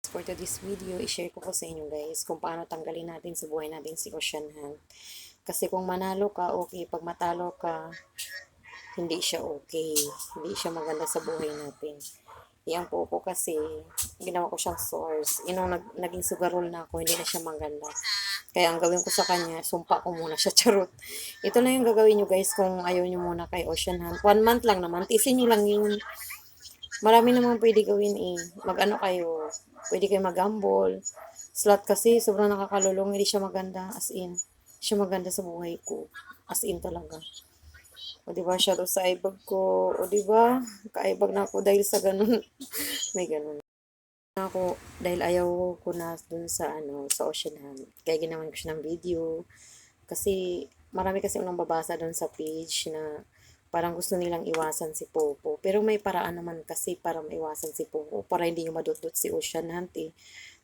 For today's video, i-share ko po sa inyo guys kung paano tanggalin natin sa buhay natin si Ocean Hunt. Kasi kung manalo ka, okay. Pag matalo ka, hindi siya okay. Hindi siya maganda sa buhay natin. Yang po ko kasi, ginawa ko siyang source. Naging sugarol na ako, hindi na siya maganda. Kaya ang gawin ko sa kanya, sumpa ko muna siya, charot. Ito lang yung gagawin nyo guys kung ayaw nyo muna kay Ocean Hunt. 1 month lang naman, tisin nyo lang yun. Marami namang pwede gawin eh. Mag-ano kayo, pwede kayo mag-gamble. Slot kasi, sobrang nakakalulong, hindi siya maganda, as in. Siya maganda sa buhay ko. As in talaga. O diba, shadow sa ibag ko. O diba, kaibag na ako dahil sa ganun. May ganun. Ako, dahil ayaw ko na dun sa, sa Ocean Hunt. Kaya ginawan ko siya ng video. Kasi, marami kasi unang babasa dun sa page na parang gusto nilang iwasan si Popo. Pero may paraan naman kasi para maiwasan si Popo. Para hindi nyo madudot si Ocean Hunt eh.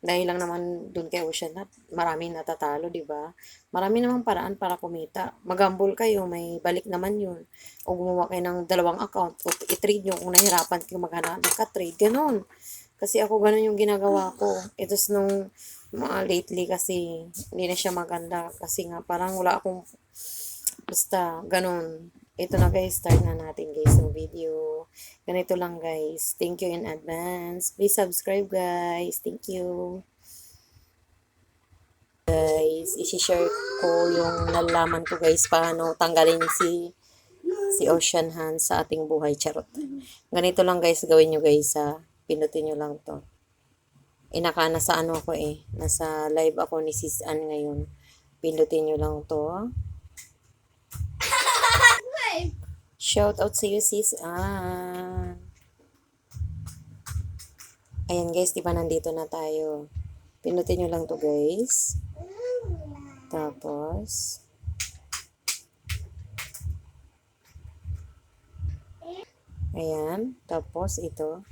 Dahil lang naman dun kay Ocean Hunt, maraming natatalo, di ba? Marami namang paraan para kumita. Magambol kayo, may balik naman yun. O gumawa kayo ng 2 account. O i-trade nyo kung nahirapan kayo maghanap ng ka-trade. Ganon. Kasi ako ganun yung ginagawa ko. Ito nung mga lately kasi hindi na siya maganda. Kasi nga parang wala akong basta ganun. Ito na guys, start na natin guys yung video. Ganito lang guys. Thank you in advance. Please subscribe guys. Thank you. Guys, i-share ko yung nalaman ko guys paano tanggalin si Ocean Hunt sa ating buhay. Charot. Ganito lang guys gawin nyo guys ha. Pinutin nyo lang to. Nasa ano ako eh. Nasa live ako ni Sis Ann ngayon. Pindutin nyo lang to. Shout out sa iyo Sis Ann. Ayan guys, diba nandito na tayo. Pindutin nyo lang to guys. Tapos, ayan. Tapos, ito.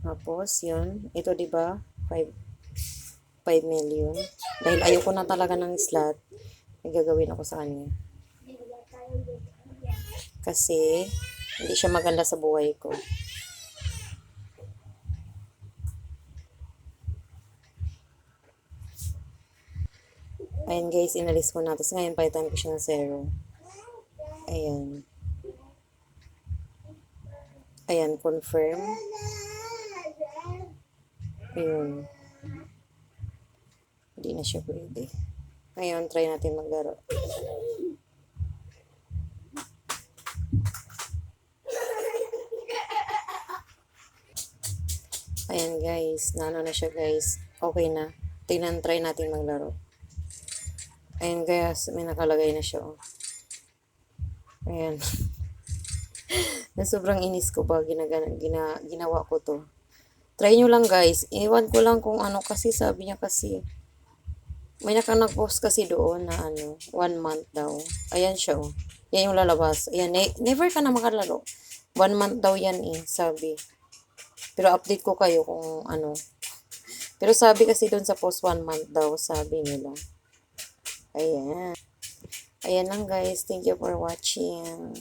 Tapos, yun. Ito, diba? 5 million. Dahil ayoko na talaga ng slot, may gagawin ako sa kanya. Kasi, hindi siya maganda sa buhay ko. Ayan guys, inalis ko na. Tapos ngayon, palitan ko siya ng zero. Ayan. Ayan, confirm. Ayun. Hindi na siya pwede. Ngayon, try natin maglaro. Ayan guys, nano na siya guys. Okay na. Try natin maglaro. Ayan guys, may nakalagay na siya. Oh. Ayan. Na sobrang inis ko ba ginawa ko to. Try nyo lang guys. Iwan ko lang kung ano kasi sabi niya kasi. May nag-post kasi doon na 1 month daw. Ayan siya oh. Yan yung lalabas. Ayan, never ka na makalaro. 1 month daw yan eh, sabi. Pero update ko kayo kung ano. Pero sabi kasi doon sa post 1 month daw, sabi nila. Ayan. Ayan lang guys. Thank you for watching.